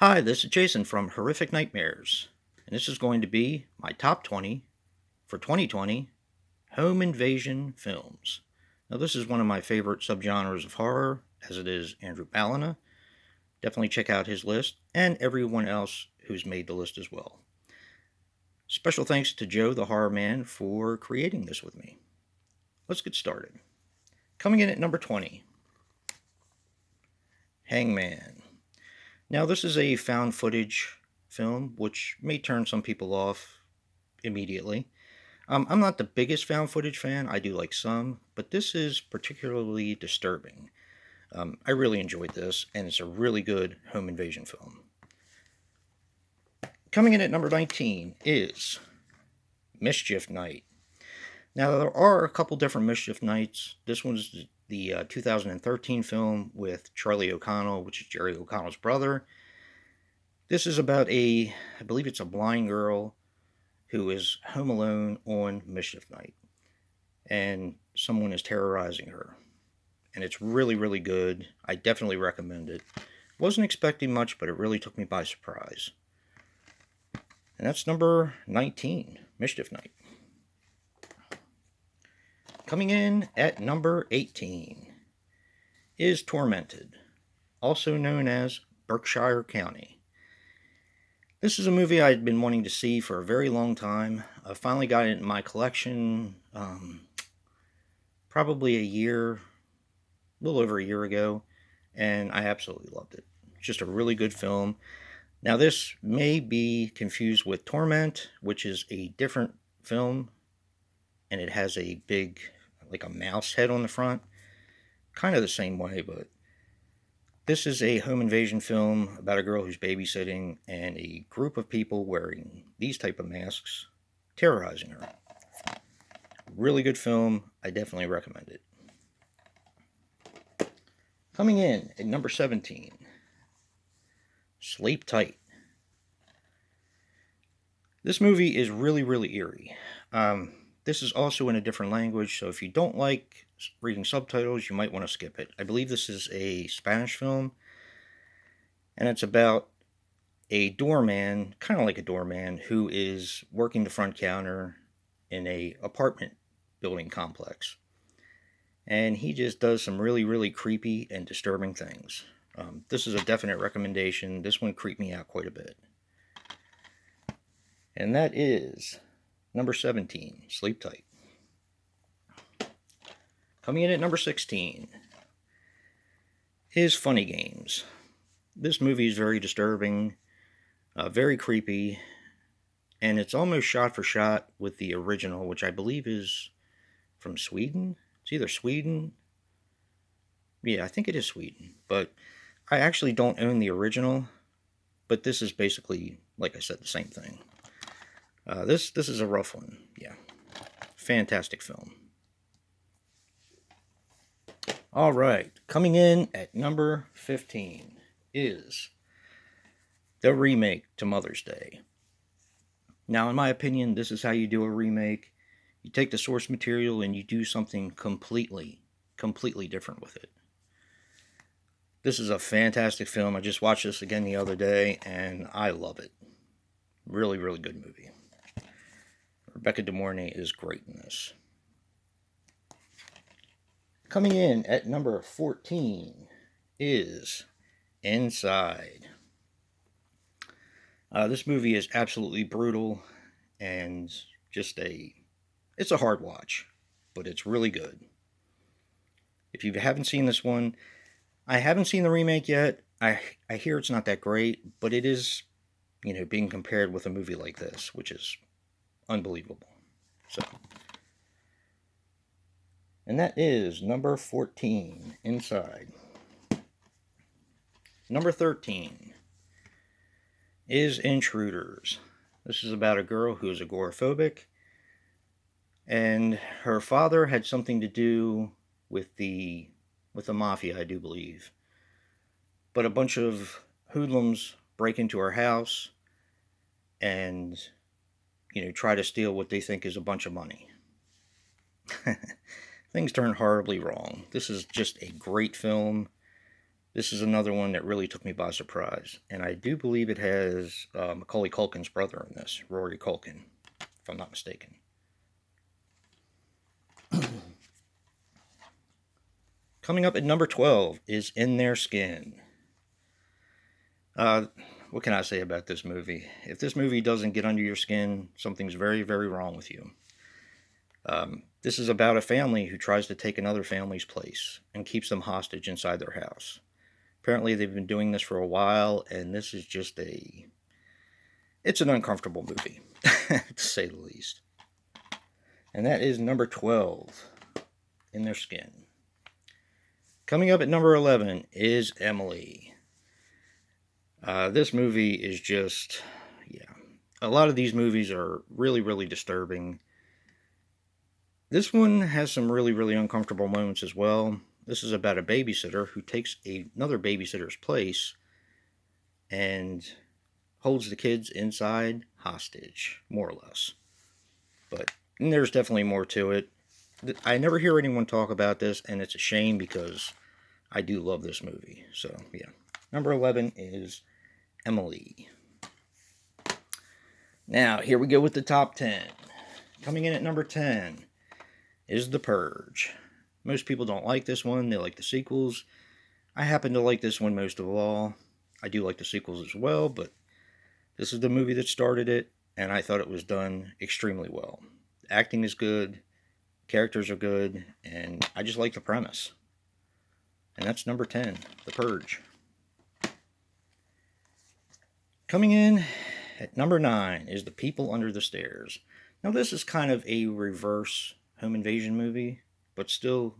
Hi, this is Jason from Horrific Nightmares, and this is going to be my top 20 for 2020 home invasion films. Now, this is one of my favorite subgenres of horror, as it is Andrew Ballina. Definitely check out his list and everyone else who's made the list as well. Special thanks to Joe the Horror Man for creating this with me. Let's get started. Coming in at number 20, Hangman. Now, this is a found footage film, which may turn some people off immediately. I'm not the biggest found footage fan, I do like some, but this is particularly disturbing. I really enjoyed this, and it's a really good home invasion film. Coming in at number 19 is Mischief Night. Now, there are a couple different Mischief Nights. This one's the 2013 film with Charlie O'Connell, which is Jerry O'Connell's brother. This is about I believe it's a blind girl who is home alone on Mischief Night, and someone is terrorizing her. And it's really, really good. I definitely recommend it. Wasn't expecting much, but it really took me by surprise. And that's number 19, Mischief Night. Coming in at number 18 is Tormented, also known as Berkshire County. This is a movie I'd been wanting to see for a very long time. I finally got it in my collection probably a little over a year ago, and I absolutely loved it. It's just a really good film. Now, this may be confused with Torment, which is a different film, and it has a big, like a mouse head on the front. Kind of the same way, but this is a home invasion film about a girl who's babysitting and a group of people wearing these type of masks terrorizing her. Really good film. I definitely recommend it. Coming in at number 17, Sleep Tight. This movie is really, really eerie. This is also in a different language, so if you don't like reading subtitles, you might want to skip it. I believe this is a Spanish film, and it's about a doorman, kind of like a doorman, who is working the front counter in a apartment building complex. And he just does some really, really creepy and disturbing things. This is a definite recommendation. This one creeped me out quite a bit. And that is number 17, Sleep Tight. Coming in at number 16 is Funny Games. This movie is very disturbing, very creepy, and it's almost shot for shot with the original, which I believe is from Sweden. It's either Sweden. Yeah, I think it is Sweden. But I actually don't own the original, but this is basically, like I said, the same thing. This is a rough one. Yeah. Fantastic film. All right. Coming in at number 15 is the remake to Mother's Day. Now, in my opinion, this is how you do a remake. You take the source material and you do something completely different with it. This is a fantastic film. I just watched this again the other day, and I love it. Really, really good movie. Rebecca De Mornay is great in this. Coming in at number 14 is Inside. This movie is absolutely brutal and it's a hard watch, but it's really good. If you haven't seen this one, I haven't seen the remake yet. I hear it's not that great, but it is, being compared with a movie like this, which is unbelievable. So, and that is number 14, Inside. Number 13 is Intruders. This is about a girl who is agoraphobic, and her father had something to do with the mafia, I do believe. But a bunch of hoodlums break into her house and, try to steal what they think is a bunch of money. Things turn horribly wrong. This is just a great film. This is another one that really took me by surprise. And I do believe it has Macaulay Culkin's brother in this, Rory Culkin, if I'm not mistaken. Coming up at number 12 is In Their Skin. What can I say about this movie? If this movie doesn't get under your skin, something's very, very wrong with you. This is about a family who tries to take another family's place and keeps them hostage inside their house. Apparently they've been doing this for a while, and this is just it's an uncomfortable movie, to say the least. And that is number 12, In Their Skin. Coming up at number 11 is Emily. This movie is just, a lot of these movies are really, really disturbing. This one has some really, really uncomfortable moments as well. This is about a babysitter who takes another babysitter's place and holds the kids inside hostage, more or less. But there's definitely more to it. I never hear anyone talk about this, and it's a shame because I do love this movie. So, yeah. Number 11 is Emily. Now, here we go with the top 10. Coming in at number 10 is The Purge. Most people don't like this one. They like the sequels. I happen to like this one most of all. I do like the sequels as well, but this is the movie that started it, and I thought it was done extremely well. The acting is good, characters are good, and I just like the premise. And that's number 10, The Purge. Coming in at number 9 is The People Under the Stairs. Now this is kind of a reverse home invasion movie, but still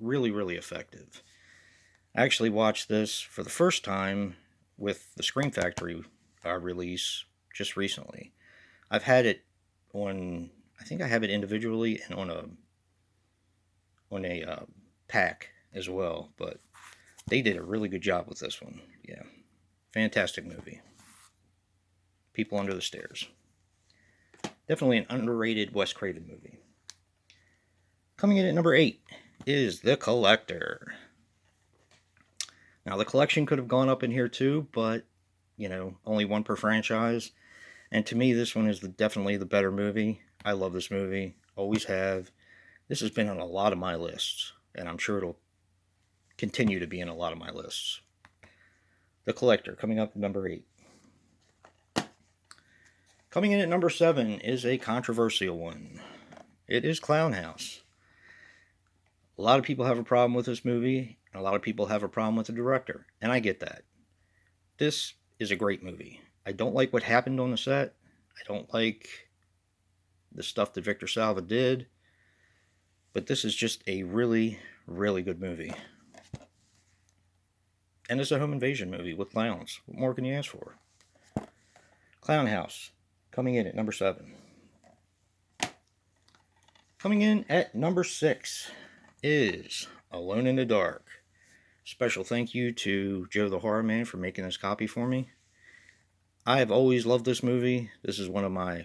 really, really effective. I actually watched this for the first time with the Scream Factory release just recently. I've had it on, I think I have it individually and on a pack as well, but they did a really good job with this one. Yeah, fantastic movie. People Under the Stairs. Definitely an underrated Wes Craven movie. Coming in at number 8 is The Collector. Now, The Collection could have gone up in here too, but, only one per franchise. And to me, this one is definitely the better movie. I love this movie. Always have. This has been on a lot of my lists, and I'm sure it'll continue to be in a lot of my lists. The Collector, coming up at number 8. Coming in at number 7 is a controversial one. It is Clown House. A lot of people have a problem with this movie, and a lot of people have a problem with the director, and I get that. This is a great movie. I don't like what happened on the set. I don't like the stuff that Victor Salva did, but this is just a really, really good movie. And it's a home invasion movie with clowns. What more can you ask for? Clown House, coming in at number 7. Coming in at number 6 is Alone in the Dark. Special thank you to Joe the Horror Man for making this copy for me. I have always loved this movie. This is one of my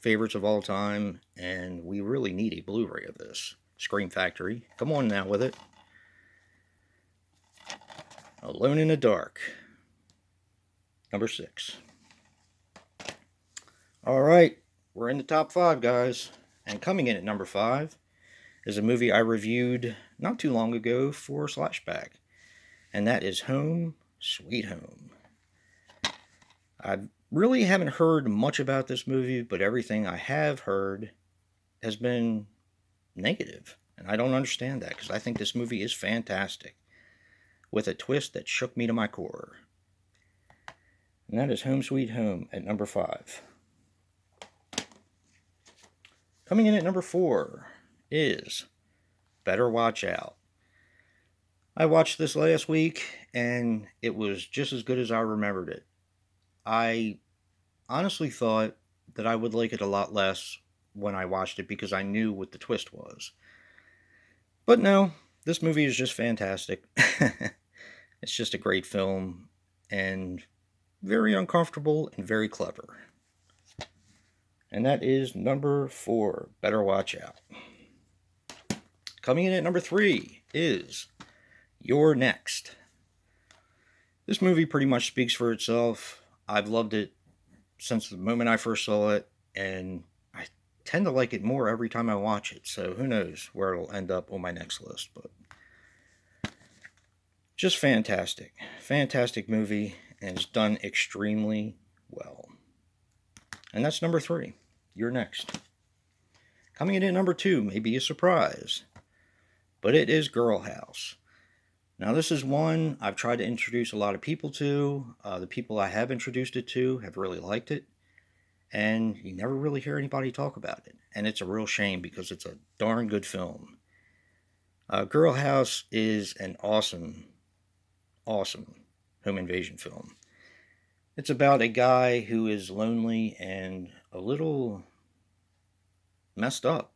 favorites of all time, and we really need a Blu-ray of this. Scream Factory, come on now with it. Alone in the Dark, number 6. Alright, we're in the top 5, guys. And coming in at number 5 is a movie I reviewed not too long ago for Slashback. And that is Home Sweet Home. I really haven't heard much about this movie, but everything I have heard has been negative. And I don't understand that, because I think this movie is fantastic, with a twist that shook me to my core. And that is Home Sweet Home at number 5. Coming in at number 4 is Better Watch Out. I watched this last week, and it was just as good as I remembered it. I honestly thought that I would like it a lot less when I watched it, because I knew what the twist was. But no, this movie is just fantastic. It's just a great film, and very uncomfortable and very clever. And that is number 4, Better Watch Out. Coming in at number 3 is You're Next. This movie pretty much speaks for itself. I've loved it since the moment I first saw it, and I tend to like it more every time I watch it. So who knows where it'll end up on my next list, but just fantastic. Fantastic movie, and it's done extremely well. And that's number 3. You're next. Coming in at number 2 may be a surprise, but it is Girl House. Now, this is one I've tried to introduce a lot of people to. The people I have introduced it to have really liked it, and you never really hear anybody talk about it. And it's a real shame because it's a darn good film. Girl House is an awesome, awesome home invasion film. It's about a guy who is lonely and a little messed up,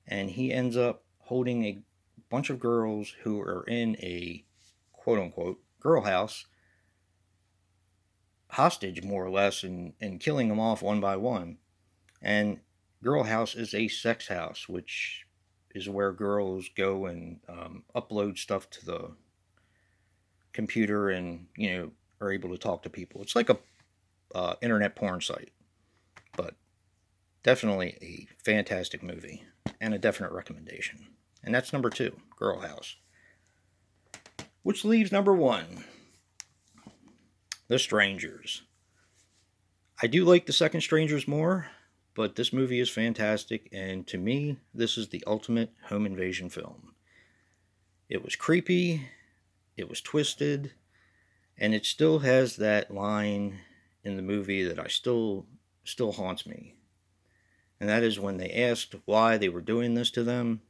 and he ends up holding a bunch of girls who are in a quote-unquote girl house hostage, more or less, and killing them off one by one. And girl house is a sex house, which is where girls go and upload stuff to the computer and are able to talk to people. It's like a internet porn site, but definitely a fantastic movie and a definite recommendation. And that's number 2, Girl House. Which leaves number 1, The Strangers. I do like the second Strangers more, but this movie is fantastic, and to me, this is the ultimate home invasion film. It was creepy, it was twisted, and it still has that line in the movie that I still haunts me. And that is when they asked why they were doing this to them,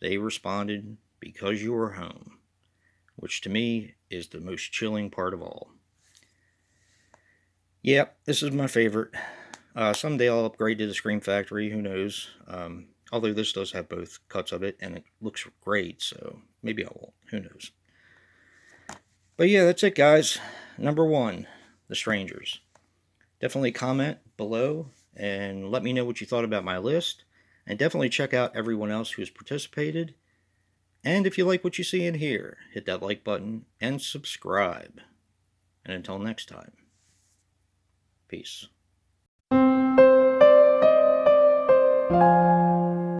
they responded, "Because you were home," which to me is the most chilling part of all. Yep, this is my favorite. Someday I'll upgrade to the Scream Factory, who knows. Although this does have both cuts of it, and it looks great, so maybe I won't. Who knows? But yeah, that's it, guys. Number 1, The Strangers. Definitely comment below and let me know what you thought about my list. And definitely check out everyone else who's participated. And if you like what you see in here, hit that like button and subscribe. And until next time, peace.